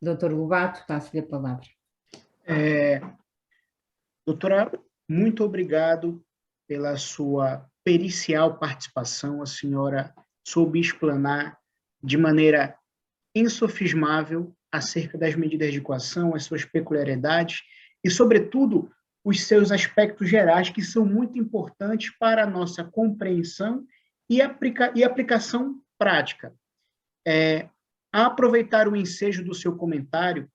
Doutor Lobato, passo-lhe a palavra. Doutora, muito obrigado pela sua pericial participação. A senhora soube explanar de maneira insofismável acerca das medidas de coação, as suas peculiaridades e, sobretudo, os seus aspectos gerais, que são muito importantes para a nossa compreensão e aplicação prática. A aproveitar o ensejo do seu comentário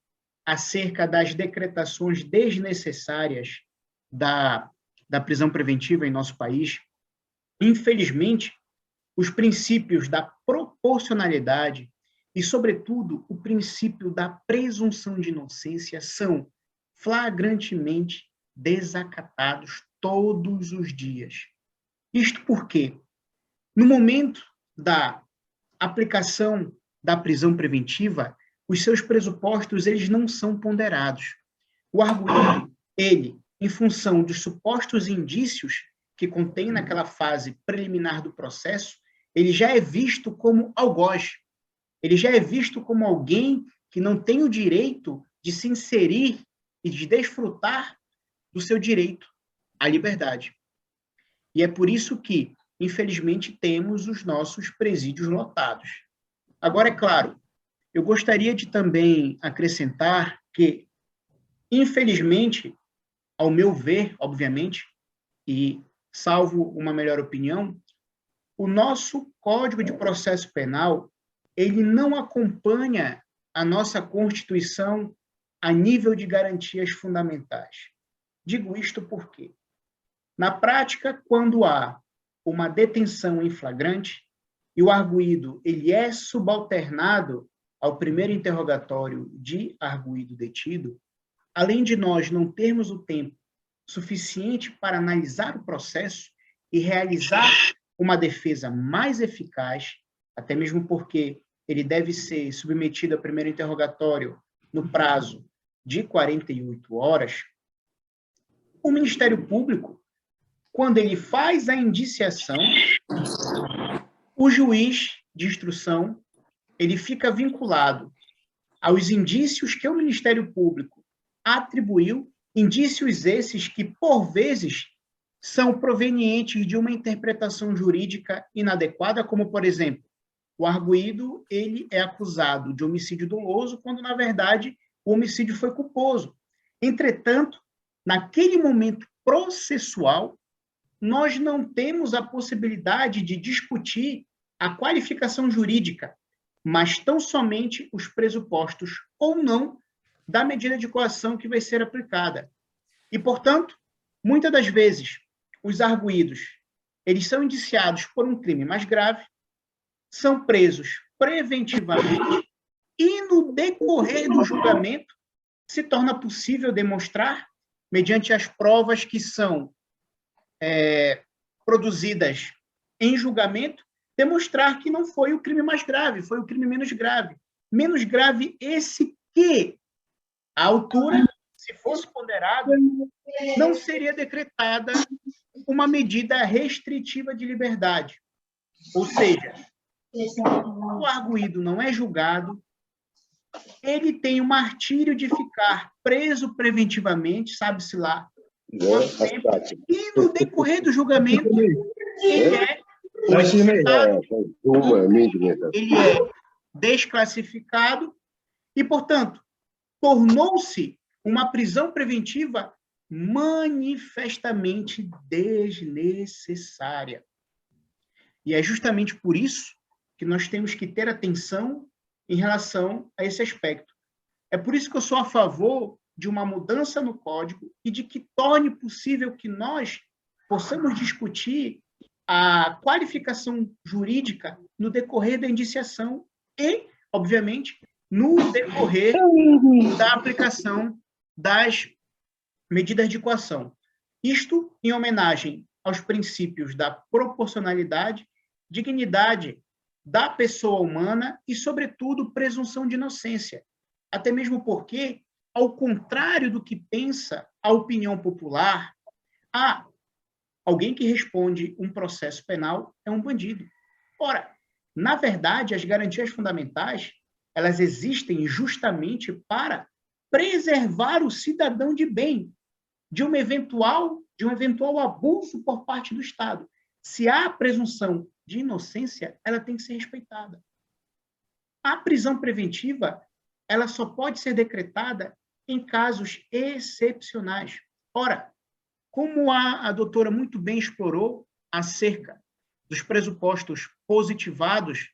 acerca das decretações desnecessárias da prisão preventiva em nosso país, infelizmente, os princípios da proporcionalidade e, sobretudo, o princípio da presunção de inocência são flagrantemente desacatados todos os dias. Isto porque, no momento da aplicação da prisão preventiva, os seus pressupostos eles não são ponderados. O arguido, ele, em função dos supostos indícios que contém naquela fase preliminar do processo, ele já é visto como algoz, ele já é visto como alguém que não tem o direito de se inserir e de desfrutar do seu direito à liberdade. E é por isso que, infelizmente, temos os nossos presídios lotados. Agora, é claro, eu gostaria de também acrescentar que, infelizmente, ao meu ver, obviamente, e salvo uma melhor opinião, o nosso Código de Processo Penal, ele não acompanha a nossa Constituição a nível de garantias fundamentais. Digo isto porque, na prática, quando há uma detenção em flagrante e o arguido ele é subalternado ao primeiro interrogatório de arguido detido, além de nós não termos o tempo suficiente para analisar o processo e realizar uma defesa mais eficaz, até mesmo porque ele deve ser submetido ao primeiro interrogatório no prazo de 48 horas, o Ministério Público, quando ele faz a indiciação, o juiz de instrução ele fica vinculado aos indícios que o Ministério Público atribuiu, indícios esses que, por vezes, são provenientes de uma interpretação jurídica inadequada, como, por exemplo, o arguido ele é acusado de homicídio doloso, quando, na verdade, o homicídio foi culposo. Entretanto, naquele momento processual, nós não temos a possibilidade de discutir a qualificação jurídica, mas tão somente os pressupostos ou não da medida de coação que vai ser aplicada. E, portanto, muitas das vezes, os arguidos, eles são indiciados por um crime mais grave, são presos preventivamente e, no decorrer do julgamento, se torna possível demonstrar, mediante as provas que são produzidas em julgamento, demonstrar que não foi o crime mais grave, foi o crime menos grave. Menos grave esse que, a altura, se fosse ponderado, não seria decretada uma medida restritiva de liberdade. Ou seja, o arguido não é julgado, ele tem o martírio de ficar preso preventivamente, sabe-se lá, quanto tempo, e no decorrer do julgamento, ele é desclassificado e, portanto, tornou-se uma prisão preventiva manifestamente desnecessária. E é justamente por isso que nós temos que ter atenção em relação a esse aspecto. É por isso que eu sou a favor de uma mudança no Código e de que torne possível que nós possamos discutir a qualificação jurídica no decorrer da indiciação e, obviamente, no decorrer da aplicação das medidas de coação. Isto em homenagem aos princípios da proporcionalidade, dignidade da pessoa humana e, sobretudo, presunção de inocência. Até mesmo porque, ao contrário do que pensa a opinião popular, alguém que responde um processo penal é um bandido. Ora, na verdade, as garantias fundamentais, elas existem justamente para preservar o cidadão de bem de um eventual abuso por parte do Estado. Se há presunção de inocência, ela tem que ser respeitada. A prisão preventiva, ela só pode ser decretada em casos excepcionais. Ora, como a doutora muito bem explorou acerca dos pressupostos positivados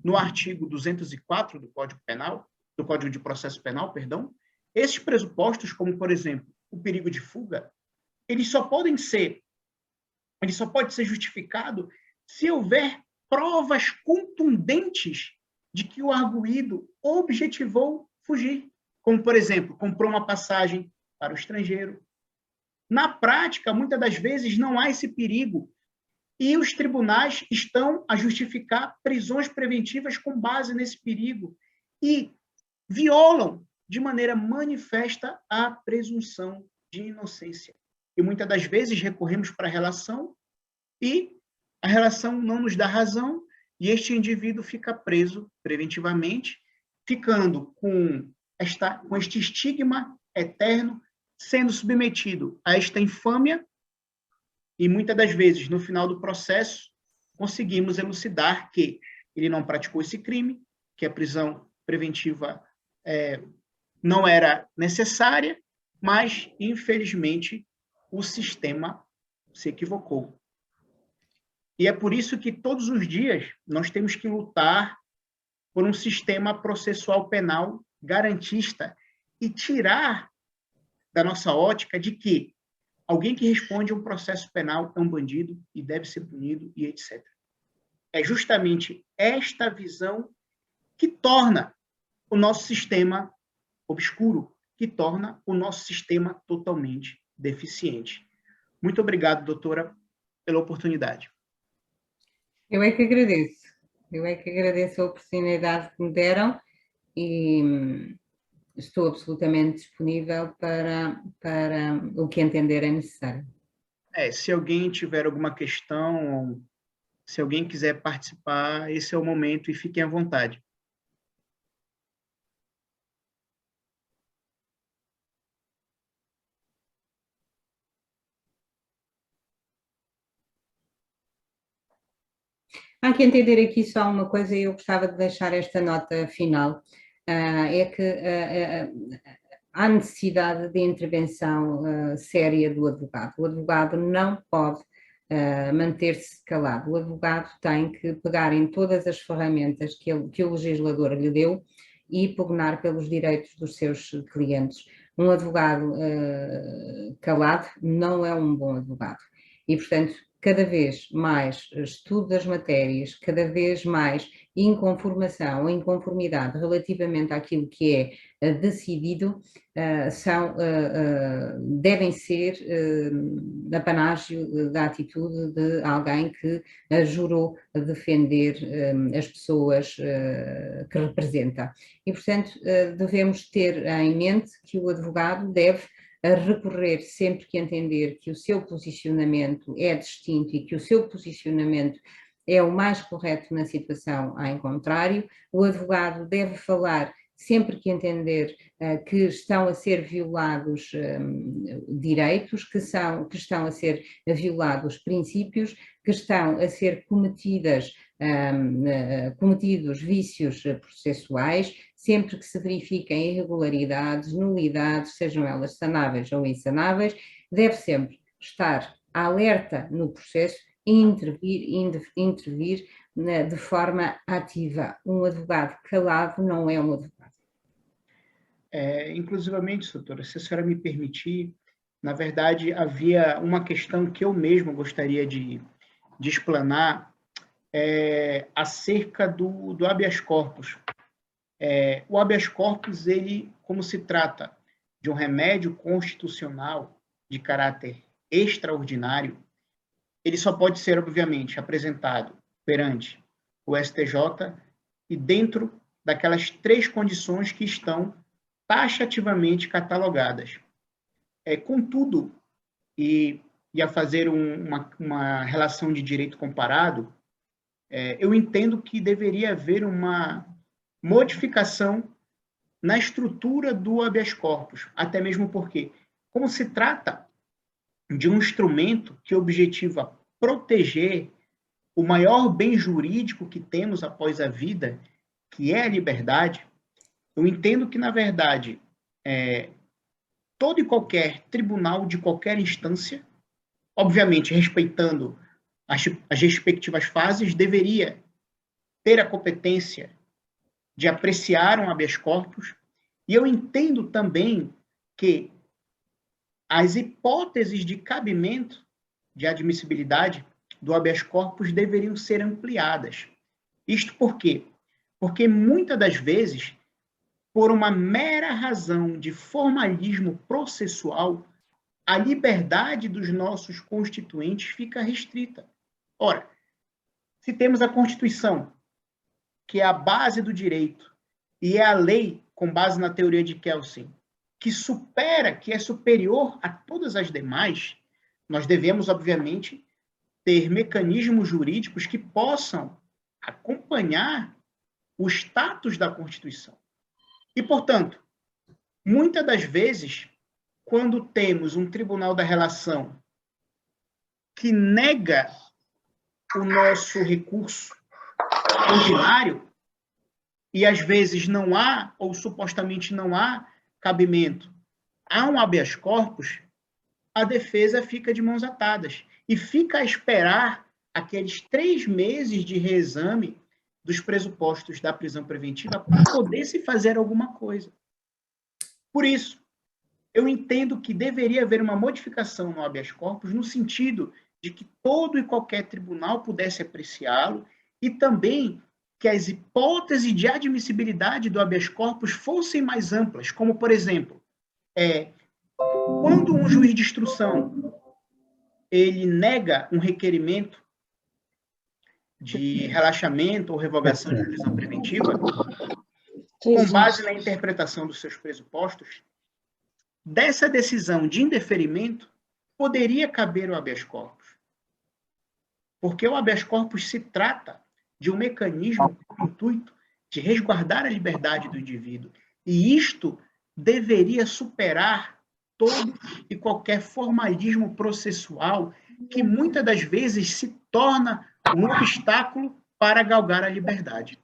no artigo 204 do Código Penal, do Código de Processo Penal, perdão, esses pressupostos, como, por exemplo, o perigo de fuga, ele só pode ser justificado se houver provas contundentes de que o arguido objetivou fugir, como, por exemplo, comprou uma passagem para o estrangeiro. Na prática, muitas das vezes, não há esse perigo e os tribunais estão a justificar prisões preventivas com base nesse perigo e violam de maneira manifesta a presunção de inocência. E muitas das vezes recorremos para a relação e a relação não nos dá razão e este indivíduo fica preso preventivamente, ficando com este estigma eterno, sendo submetido a esta infâmia e muitas das vezes, no final do processo, conseguimos elucidar que ele não praticou esse crime, que a prisão preventiva não era necessária, mas, infelizmente, o sistema se equivocou. E é por isso que todos os dias nós temos que lutar por um sistema processual penal garantista e tirar da nossa ótica de que alguém que responde a um processo penal é um bandido e deve ser punido e etc. É justamente esta visão que torna o nosso sistema obscuro, que torna o nosso sistema totalmente deficiente. Muito obrigado, doutora, pela oportunidade. Eu é que agradeço. Eu é que agradeço a oportunidade que me deram e estou absolutamente disponível para o que entenderem necessário. Se alguém tiver alguma questão, se alguém quiser participar, esse é o momento e fiquem à vontade. Há que entender aqui só uma coisa e eu gostava de deixar esta nota final, é que há necessidade de intervenção séria do advogado. O advogado não pode manter-se calado. O advogado tem que pegar em todas as ferramentas que o legislador lhe deu e pugnar pelos direitos dos seus clientes. Um advogado calado não é um bom advogado. E, portanto, cada vez mais estudo das matérias, cada vez mais inconformação ou inconformidade relativamente àquilo que é decidido, devem ser apanágio da atitude de alguém que jurou defender as pessoas que representa. E, portanto, devemos ter em mente que o advogado deve recorrer sempre que entender que o seu posicionamento é distinto e que o seu posicionamento é o mais correto na situação em contrário. O advogado deve falar sempre que entender que estão a ser violados direitos, que estão a ser violados princípios, que estão a ser cometidos vícios processuais, sempre que se verifiquem irregularidades, nulidades, sejam elas sanáveis ou insanáveis, deve sempre estar alerta no processo e intervir de forma ativa. Um advogado calado não é um advogado. Inclusivamente, doutora, se a senhora me permitir, na verdade, havia uma questão que eu mesmo gostaria de explanar acerca do habeas corpus. O habeas corpus, ele, como se trata de um remédio constitucional de caráter extraordinário, ele só pode ser, obviamente, apresentado perante o STJ e dentro daquelas 3 condições que estão taxativamente catalogadas. Contudo, e a fazer uma relação de direito comparado, eu entendo que deveria haver uma modificação na estrutura do habeas corpus, até mesmo porque, como se trata de um instrumento que objetiva proteger o maior bem jurídico que temos após a vida, que é a liberdade, eu entendo que, na verdade, todo e qualquer tribunal de qualquer instância, obviamente respeitando as respectivas fases, deveria ter a competência de apreciar um habeas corpus, e eu entendo também que as hipóteses de cabimento, de admissibilidade do habeas corpus deveriam ser ampliadas. Isto por quê? Porque muitas das vezes, por uma mera razão de formalismo processual, a liberdade dos nossos constituintes fica restrita. Ora, se temos a Constituição, que é a base do direito, e é a lei, com base na teoria de Kelsen, que é superior a todas as demais, nós devemos, obviamente, ter mecanismos jurídicos que possam acompanhar o status da Constituição. E, portanto, muitas das vezes, quando temos um tribunal da relação que nega o nosso recurso ordinário, e às vezes não há, ou supostamente não há, cabimento a um habeas corpus, a defesa fica de mãos atadas e fica a esperar aqueles 3 meses de reexame dos pressupostos da prisão preventiva para poder se fazer alguma coisa. Por isso, eu entendo que deveria haver uma modificação no habeas corpus no sentido de que todo e qualquer tribunal pudesse apreciá-lo e também que as hipóteses de admissibilidade do habeas corpus fossem mais amplas, como, por exemplo, quando um juiz de instrução ele nega um requerimento de relaxamento ou revogação de prisão preventiva, com base na interpretação dos seus pressupostos, dessa decisão de indeferimento poderia caber o habeas corpus. Porque o habeas corpus se trata de um mecanismo com o intuito de resguardar a liberdade do indivíduo. E isto deveria superar todo e qualquer formalismo processual que muitas das vezes se torna um obstáculo para galgar a liberdade.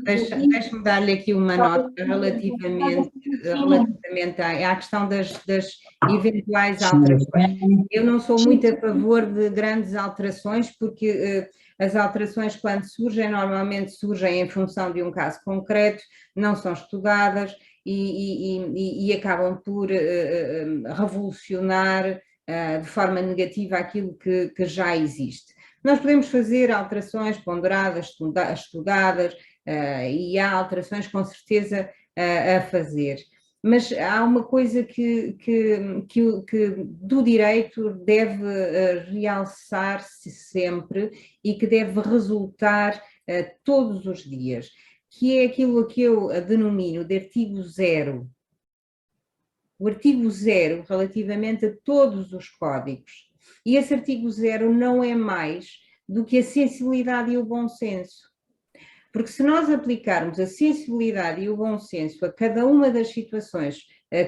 Deixe-me dar-lhe aqui uma nota relativamente à questão das eventuais alterações. Eu não sou muito a favor de grandes alterações, porque as alterações, quando surgem, normalmente surgem em função de um caso concreto, não são estudadas e acabam por revolucionar de forma negativa aquilo que já existe. Nós podemos fazer alterações ponderadas, estudadas, e há alterações com certeza a fazer. Mas há uma coisa que do direito deve realçar-se sempre e que deve resultar todos os dias, que é aquilo que eu denomino de artigo 0. O artigo 0 relativamente a todos os códigos. E esse artigo 0 não é mais do que a sensibilidade e o bom senso. Porque se nós aplicarmos a sensibilidade e o bom senso a cada uma das situações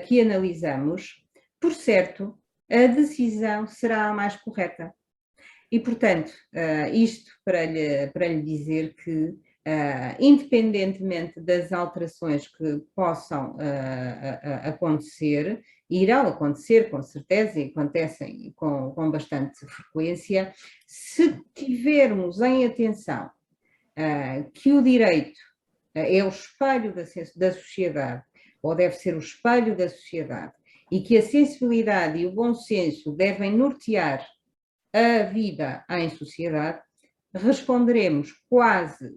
que analisamos, por certo, a decisão será a mais correta. E, portanto, isto para lhe dizer que, independentemente das alterações que possam acontecer, irão acontecer com certeza e acontecem com bastante frequência, se tivermos em atenção que o direito é o espelho da sociedade, ou deve ser o espelho da sociedade, e que a sensibilidade e o bom senso devem nortear a vida em sociedade, responderemos quase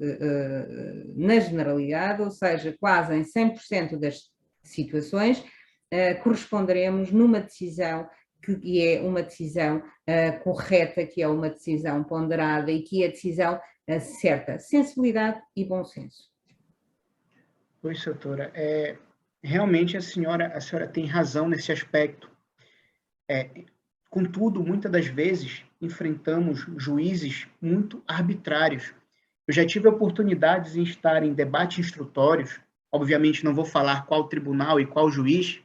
na generalidade, ou seja, quase em 100% das situações, corresponderemos numa decisão que é uma decisão correta, que é uma decisão ponderada e que é a decisão certa, sensibilidade e bom senso. Pois, doutora, realmente a senhora tem razão nesse aspecto. Contudo, muitas das vezes enfrentamos juízes muito arbitrários, Eu já tive oportunidades em estar em debates instrutórios, obviamente não vou falar qual tribunal e qual juiz,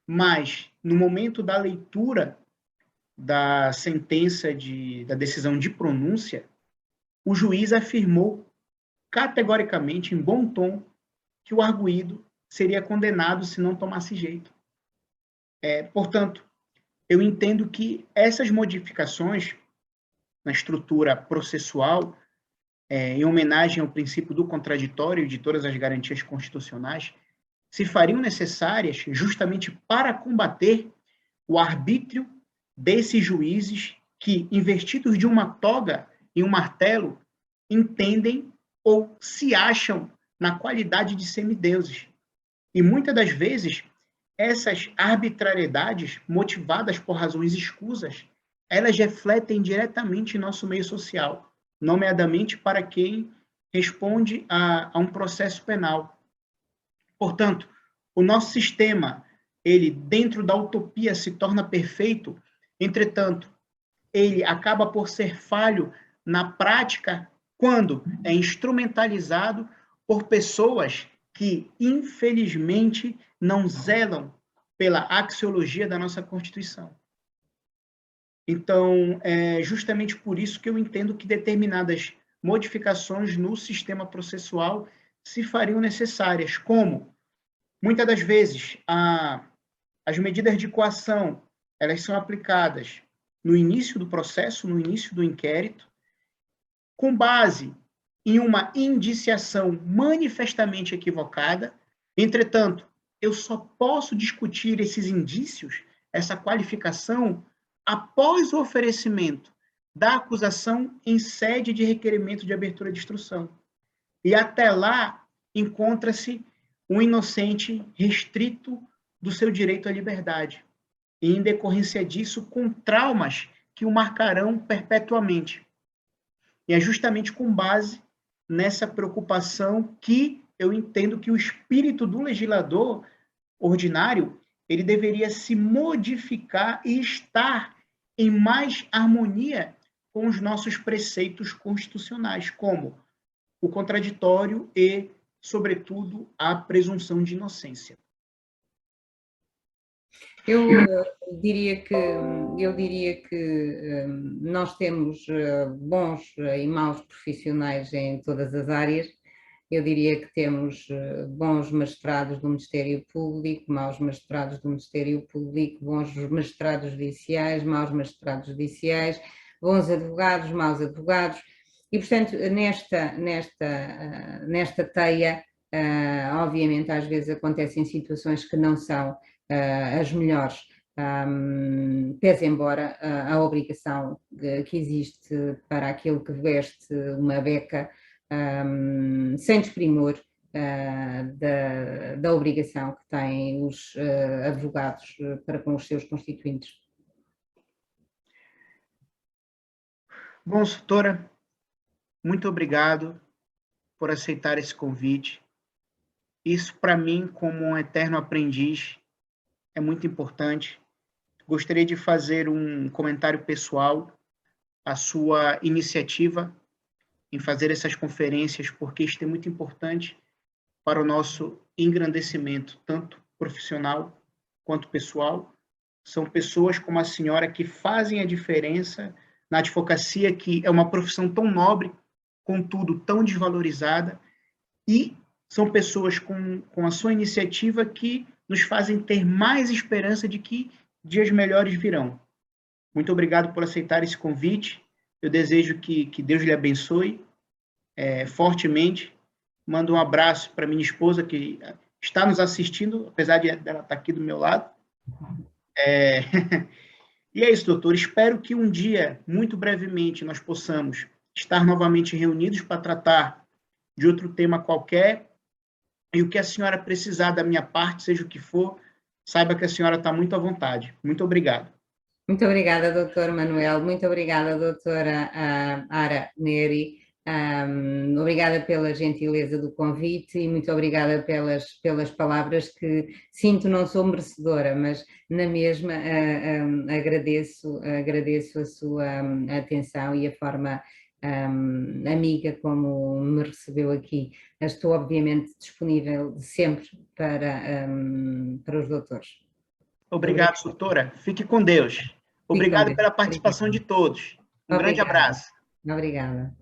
mas no momento da leitura da sentença da decisão de pronúncia, o juiz afirmou categoricamente, em bom tom, que o arguido seria condenado se não tomasse jeito. Portanto, eu entendo que essas modificações na estrutura processual, em homenagem ao princípio do contraditório e de todas as garantias constitucionais, se fariam necessárias justamente para combater o arbítrio desses juízes que, investidos de uma toga e um martelo, entendem ou se acham na qualidade de semideuses. E muitas das vezes, essas arbitrariedades, motivadas por razões escusas, elas refletem diretamente em nosso meio social, nomeadamente para quem responde a um processo penal. Portanto, o nosso sistema, ele dentro da utopia se torna perfeito, entretanto, ele acaba por ser falho na prática quando é instrumentalizado por pessoas que, infelizmente, não zelam pela axiologia da nossa Constituição. Então, é justamente por isso que eu entendo que determinadas modificações no sistema processual se fariam necessárias, como, muitas das vezes, as medidas de coação, elas são aplicadas no início do processo, no início do inquérito, com base em uma indiciação manifestamente equivocada. Entretanto, eu só posso discutir esses indícios, essa qualificação, após o oferecimento da acusação em sede de requerimento de abertura de instrução. E até lá encontra-se um inocente restrito do seu direito à liberdade, e em decorrência disso, com traumas que o marcarão perpetuamente. E é justamente com base nessa preocupação que eu entendo que o espírito do legislador ordinário, ele deveria se modificar e estar em mais harmonia com os nossos preceitos constitucionais, como o contraditório e, sobretudo, a presunção de inocência. Eu diria que nós temos bons e maus profissionais em todas as áreas. Eu diria que temos bons magistrados do Ministério Público, maus magistrados do Ministério Público, bons magistrados judiciais, maus magistrados judiciais, bons advogados, maus advogados. E, portanto, nesta teia, obviamente, às vezes acontecem situações que não são as melhores, pese embora a obrigação que existe para aquele que veste uma beca, sem desprimor da obrigação que têm os advogados para com os seus constituintes. Bom, doutora, muito obrigado por aceitar esse convite. Isso, para mim, como um eterno aprendiz, é muito importante. Gostaria de fazer um comentário pessoal à sua iniciativa em fazer essas conferências, porque isso é muito importante para o nosso engrandecimento, tanto profissional quanto pessoal. São pessoas como a senhora que fazem a diferença na advocacia, que é uma profissão tão nobre, contudo tão desvalorizada, e são pessoas com a sua iniciativa que nos fazem ter mais esperança de que dias melhores virão. Muito obrigado por aceitar esse convite. Eu desejo que Deus lhe abençoe fortemente. Mando um abraço para minha esposa, que está nos assistindo, apesar de ela estar aqui do meu lado. E é isso, doutor. Espero que um dia, muito brevemente, nós possamos estar novamente reunidos para tratar de outro tema qualquer. E o que a senhora precisar da minha parte, seja o que for, saiba que a senhora está muito à vontade. Muito obrigado. Muito obrigada, doutor Manuel. Muito obrigada, doutora Ara Neri. Obrigada pela gentileza do convite e muito obrigada pelas palavras que sinto não sou merecedora, mas na mesma agradeço a sua atenção e a forma amiga como me recebeu aqui. Estou obviamente disponível sempre para os doutores. Obrigado, doutora. Fique com Deus. Fique com Obrigado Deus. pela participação Obrigada. de todos. Um grande Obrigada. abraço. Obrigada.